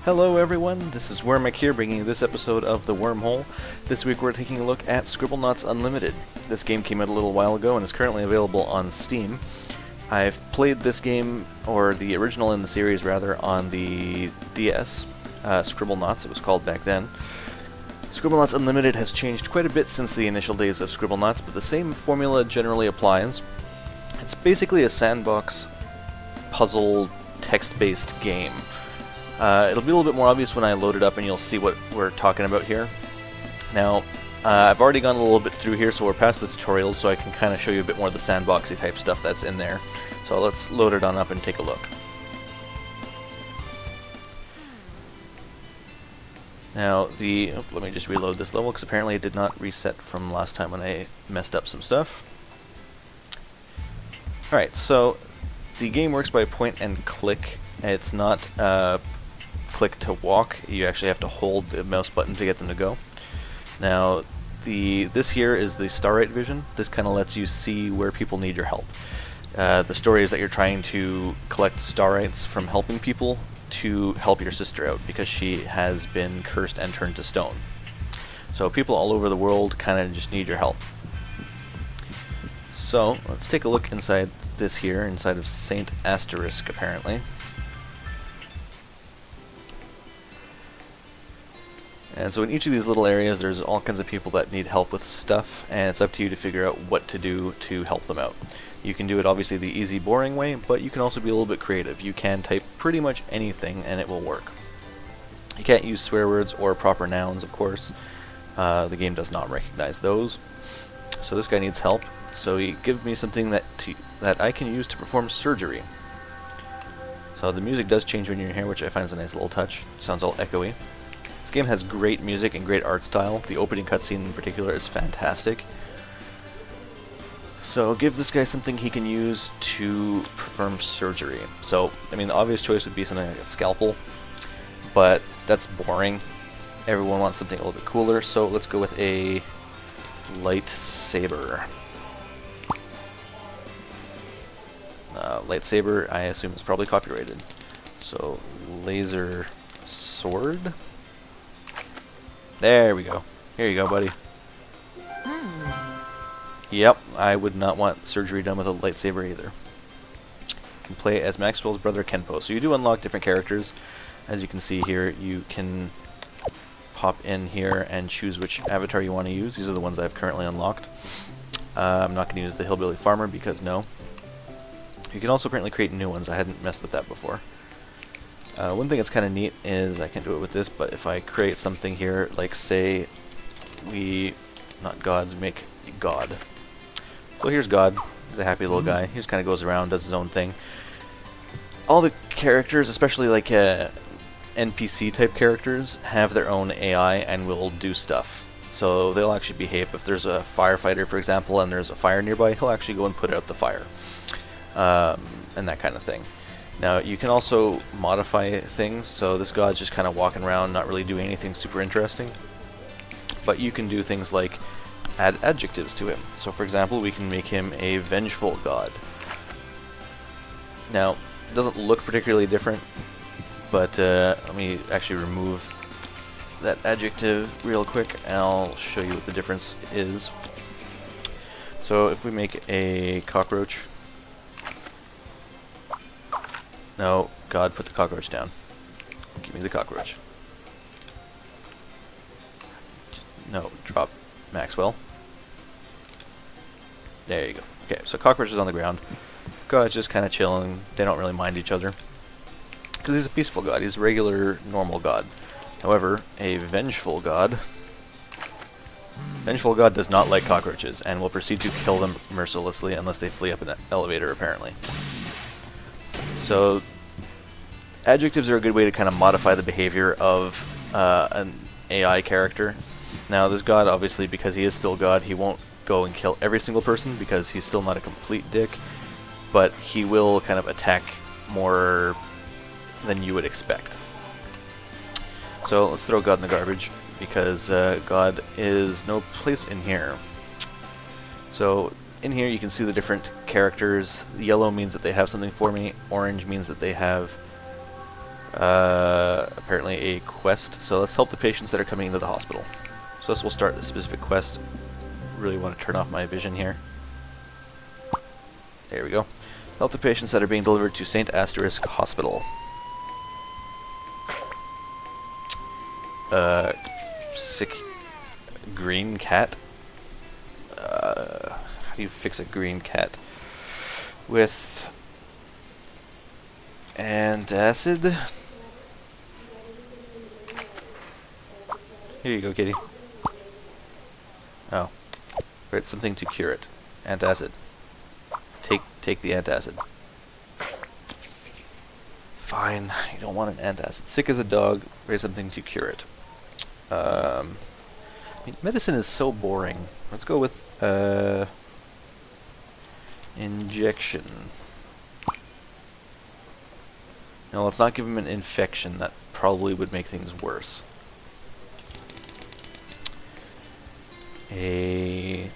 Hello everyone, this is Wormeck here bringing you this episode of the Wormhole. This week we're taking a look at Scribblenauts Unlimited. This game came out a little while ago and is currently available on Steam. I've played this game, or the original in the series rather, on the DS, Scribblenauts it was called back then. Scribblenauts Unlimited has changed quite a bit since the initial days of Scribblenauts, but the same formula generally applies. It's basically a sandbox puzzle text-based game. It'll be a little bit more obvious when I load it up and you'll see what we're talking about here. Now, I've already gone a little bit through here, so we're past the tutorials, so I can kind of show you a bit more of the sandboxy type stuff that's in there. So let's load it on up and take a look. Now, let me just reload this level, because apparently it did not reset from last time when I messed up some stuff. Alright, so the game works by point and click. It's not click to walk. You actually have to hold the mouse button to get them to go. Now, this here is the starlight vision. This kind of lets you see where people need your help. The story is that you're trying to collect starites from helping people to help your sister out because she has been cursed and turned to stone. So people all over the world kind of just need your help. So let's take a look inside this here, inside of Saint Asterisk apparently. And so in each of these little areas there's all kinds of people that need help with stuff, and it's up to you to figure out what to do to help them out. You can do it obviously the easy, boring way, but you can also be a little bit creative. You can type pretty much anything and it will work. You can't use swear words or proper nouns, of course. The game does not recognize those. So this guy needs help. So he gives me something that I can use to perform surgery. So the music does change when you're here, which I find is a nice little touch. Sounds all echoey. This game has great music and great art style. The opening cutscene in particular is fantastic. So give this guy something he can use to perform surgery. So, I mean, the obvious choice would be something like a scalpel, but that's boring. Everyone wants something a little bit cooler, so let's go with a lightsaber. Lightsaber, I assume, is probably copyrighted. So, laser sword. There we go. Here you go, buddy. Yep, I would not want surgery done with a lightsaber either. You can play as Maxwell's brother Kenpo. So you do unlock different characters. As you can see here, you can pop in here and choose which avatar you want to use. These are the ones I've currently unlocked. I'm not going to use the Hillbilly Farmer because no. You can also apparently create new ones. I hadn't messed with that before. One thing that's kind of neat is, I can't do it with this, but if I create something here, like say we, not gods, make God. So here's God. He's a happy little guy. He just kind of goes around, does his own thing. All the characters, especially like NPC type characters, have their own AI and will do stuff. So they'll actually behave. If there's a firefighter, for example, and there's a fire nearby, he'll actually go and put out the fire. And that kind of thing. Now, you can also modify things, so this God's just kind of walking around, not really doing anything super interesting. But you can do things like add adjectives to him. So, for example, we can make him a vengeful God. Now, it doesn't look particularly different, but let me actually remove that adjective real quick, and I'll show you what the difference is. So, if we make a cockroach... No, God, put the cockroach down. Give me the cockroach. No, drop Maxwell. There you go. Okay, so cockroach is on the ground. God's just kind of chilling. They don't really mind each other. Because he's a peaceful God. He's a regular, normal God. However, a vengeful God... Vengeful God does not like cockroaches and will proceed to kill them mercilessly unless they flee up an elevator, apparently. So, adjectives are a good way to kind of modify the behavior of an AI character. Now, this God, obviously, because he is still God, he won't go and kill every single person because he's still not a complete dick, but he will kind of attack more than you would expect. So, let's throw God in the garbage because God is no place in here. So, in here you can see the different characters. Yellow means that they have something for me. Orange means that they have apparently a quest. So let's help the patients that are coming into the hospital. So this will start a specific quest. Really want to turn off my vision here. There we go. Help the patients that are being delivered to St. Asterisk Hospital. Sick green cat. How do you fix a green cat? With antacid. Here you go, kitty. Oh, create something to cure it. Antacid. Take the antacid. Fine, you don't want an antacid. Sick as a dog. Create something to cure it. I mean, medicine is so boring. Let's go with injection. No, let's not give him an infection. That probably would make things worse. A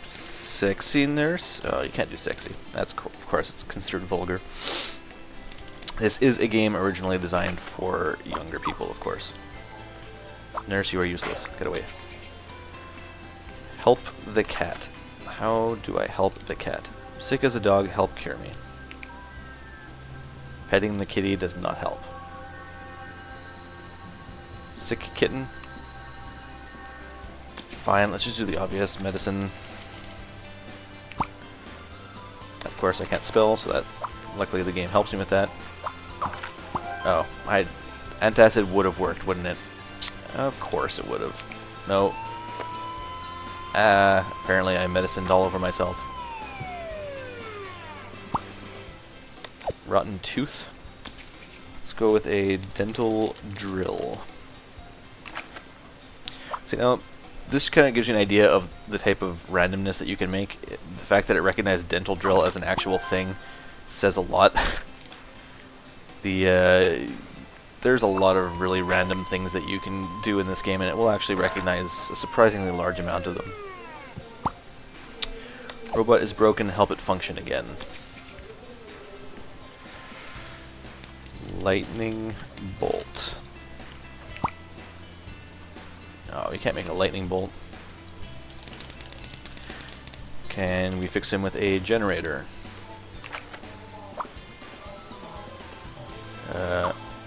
sexy nurse? Oh, you can't do sexy. That's of course it's considered vulgar. This is a game originally designed for younger people, of course. Nurse, you are useless. Get away. Help the cat. How do I help the cat? Sick as a dog, help cure me. Petting the kitty does not help. Sick kitten. Fine, let's just do the obvious. Medicine. Of course I can't spell, so that luckily the game helps me with that. Oh, antacid would have worked, wouldn't it? Of course it would have. No. Apparently I medicined all over myself. Rotten tooth. Let's go with a dental drill. See, now, this kind of gives you an idea of the type of randomness that you can make. The fact that it recognized dental drill as an actual thing says a lot. There's a lot of really random things that you can do in this game, and it will actually recognize a surprisingly large amount of them. Robot is broken, help it function again. Lightning bolt. Oh, we can't make a lightning bolt. Can we fix him with a generator?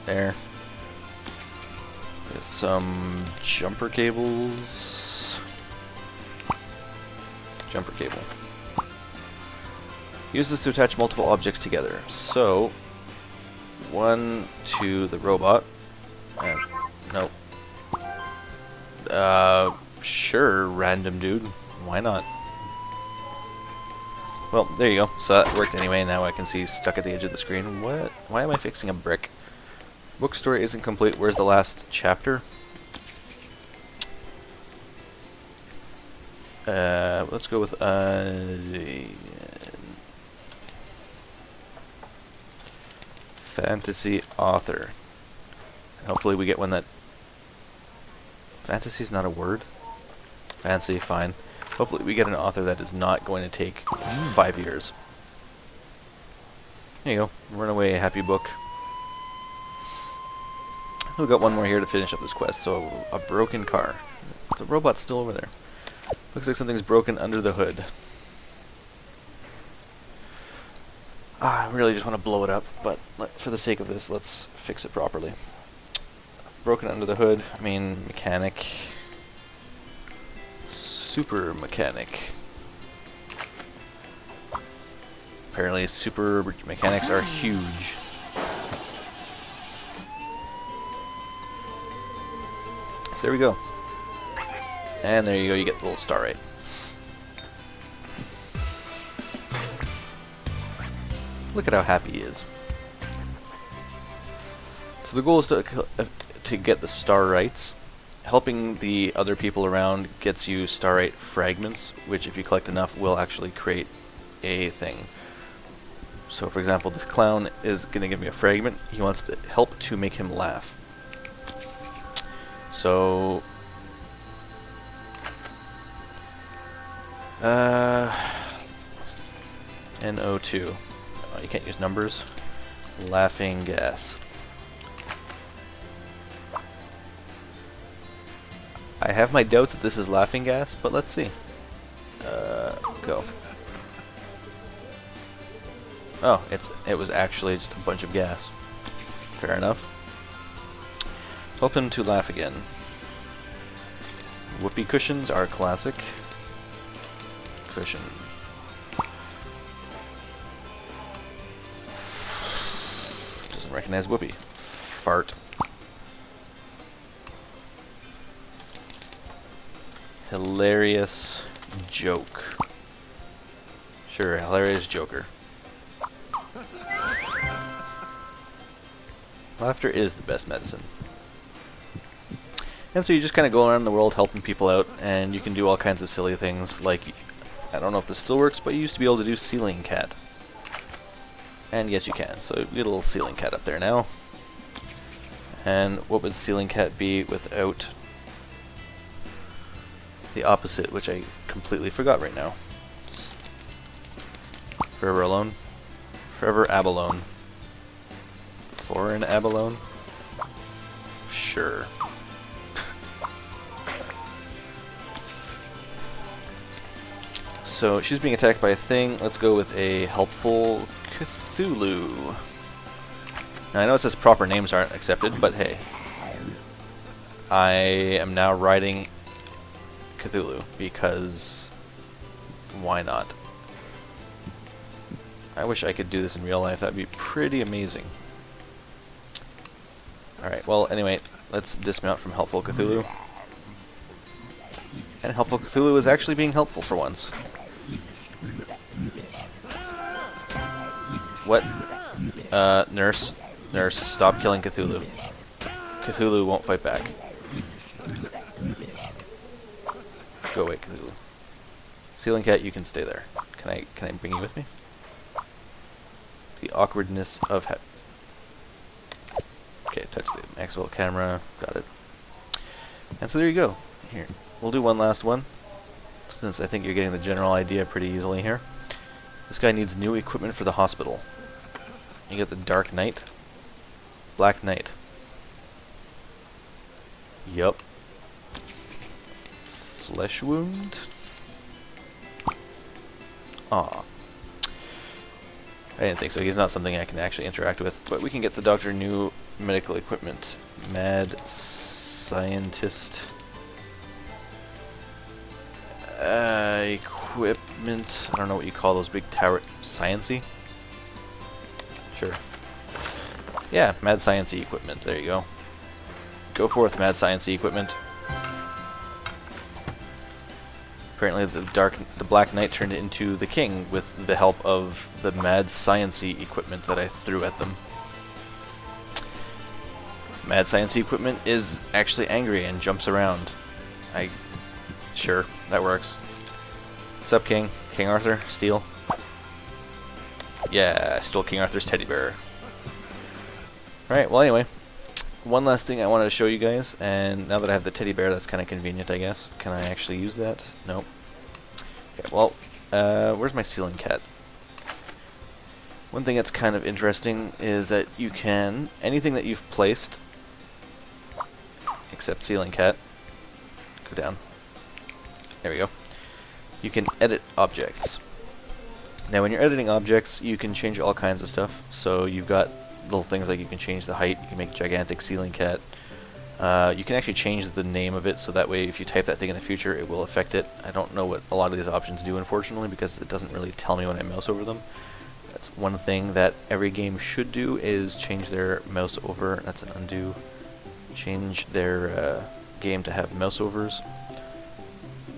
There. With some jumper cables. Jumper cable. Use this to attach multiple objects together. So, one to the robot. Nope. Sure, random dude. Why not? Well, there you go. So that worked anyway. Now I can see stuck at the edge of the screen. What? Why am I fixing a brick? Book story isn't complete. Where's the last chapter? Let's go with fantasy author. Hopefully we get one that... Fantasy's not a word? Fancy, fine. Hopefully we get an author that is not going to take 5 years. There you go. Runaway happy book. We've got one more here to finish up this quest. So, a broken car. The robot's still over there. Looks like something's broken under the hood. I really just want to blow it up, but for the sake of this, let's fix it properly. Broken under the hood, I mean mechanic. Super mechanic. Apparently super mechanics are huge. So there we go. And there you go, you get the little star right. Look at how happy he is. So the goal is to get the star rights. Helping the other people around gets you starite fragments, which if you collect enough will actually create a thing. So for example, this clown is going to give me a fragment. He wants to help to make him laugh. So NO2. Oh, you can't use numbers. Laughing gas. I have my doubts that this is laughing gas, but let's see. Go. Oh, it was actually just a bunch of gas. Fair enough. Open to laugh again. Whoopee cushions are classic. Cushion. Doesn't recognize whoopee. Fart. Hilarious joke. Sure, hilarious joker. Laughter is the best medicine. And so you just kind of go around the world helping people out, and you can do all kinds of silly things, like, I don't know if this still works, but you used to be able to do ceiling cat. And yes, you can. So you get a little ceiling cat up there now. And what would ceiling cat be without the opposite, which I completely forgot right now? Forever alone. Forever abalone. Foreign abalone? Sure. So she's being attacked by a thing. Let's go with a helpful CTHULHU. Now I know it says proper names aren't accepted, but hey. I am now riding Cthulhu because why not? I wish I could do this in real life. That'd be pretty amazing. Alright, well anyway, let's dismount from helpful Cthulhu. And helpful Cthulhu is actually being helpful for once. What? Nurse. Nurse, stop killing Cthulhu. Cthulhu won't fight back. Go away, Cthulhu. Ceiling cat, you can stay there. Can I bring you with me? The awkwardness of okay, touch the Maxwell camera. Got it. And so there you go. Here, we'll do one last one, since I think you're getting the general idea pretty easily here. This guy needs new equipment for the hospital. You get the Dark Knight. Black Knight. Yup. Flesh wound? Aw. I didn't think so. He's not something I can actually interact with, but we can get the doctor new medical equipment. Mad scientist. Equipment. I don't know what you call those big tower. Science-y? Sure. Yeah, mad sciencey equipment. There you go. Go forth, mad sciencey equipment. Apparently the Black Knight turned into the king with the help of the mad sciencey equipment that I threw at them. Mad sciencey equipment is actually angry and jumps around. Sure, that works. Sup, King? King Arthur? Steal? Yeah, I stole King Arthur's teddy bear. Alright, well anyway, one last thing I wanted to show you guys, and now that I have the teddy bear, that's kind of convenient, I guess. Can I actually use that? Nope. Okay, well, where's my ceiling cat? One thing that's kind of interesting is that you can, anything that you've placed, except ceiling cat, go down. There we go. You can edit objects. Now when you're editing objects, you can change all kinds of stuff. So you've got little things like you can change the height, you can make gigantic ceiling cat. You can actually change the name of it, so that way if you type that thing in the future, it will affect it. I don't know what a lot of these options do, unfortunately, because it doesn't really tell me when I mouse over them. That's one thing that every game should do, is change their mouse over. That's an undo. Change their game to have mouse overs.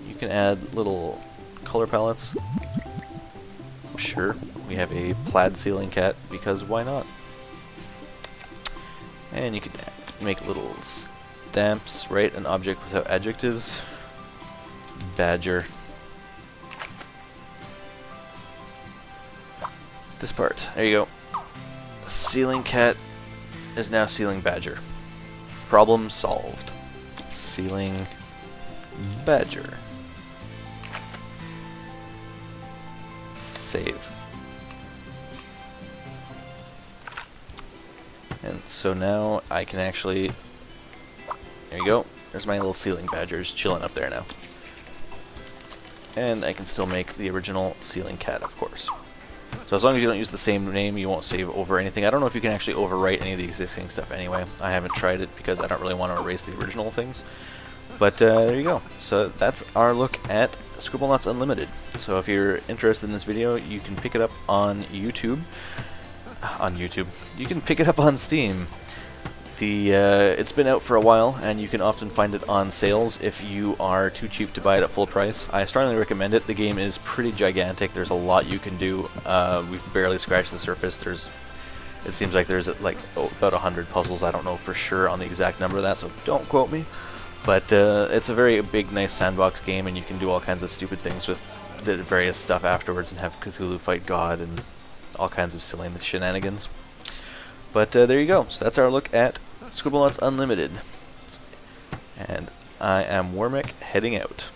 You can add little color palettes. Sure, we have a plaid ceiling cat, because why not? And you can make little stamps, write an object without adjectives. Badger. This part, there you go. Ceiling cat is now ceiling badger. Problem solved. Ceiling badger. Save. And so now I can actually, there you go, There's my little ceiling badgers chilling up there now. And I can still make the original ceiling cat, of course. So as long as you don't use the same name, you won't save over anything. I don't know if you can actually overwrite any of the existing stuff anyway. I haven't tried it because I don't really want to erase the original things. But there you go. So that's our look at Scribblenauts Unlimited. So if you're interested in this video, you can pick it up on YouTube. You can pick it up on Steam. It's been out for a while, and you can often find it on sales if you are too cheap to buy it at full price. I strongly recommend it. The game is pretty gigantic. There's a lot you can do. We've barely scratched the surface. It seems like there's like about 100 puzzles. I don't know for sure on the exact number of that, so don't quote me. But it's a very big, nice sandbox game, and you can do all kinds of stupid things with the various stuff afterwards and have Cthulhu fight God and all kinds of silly shenanigans. But there you go. So that's our look at Scribblenauts Unlimited. And I am Wormeck, heading out.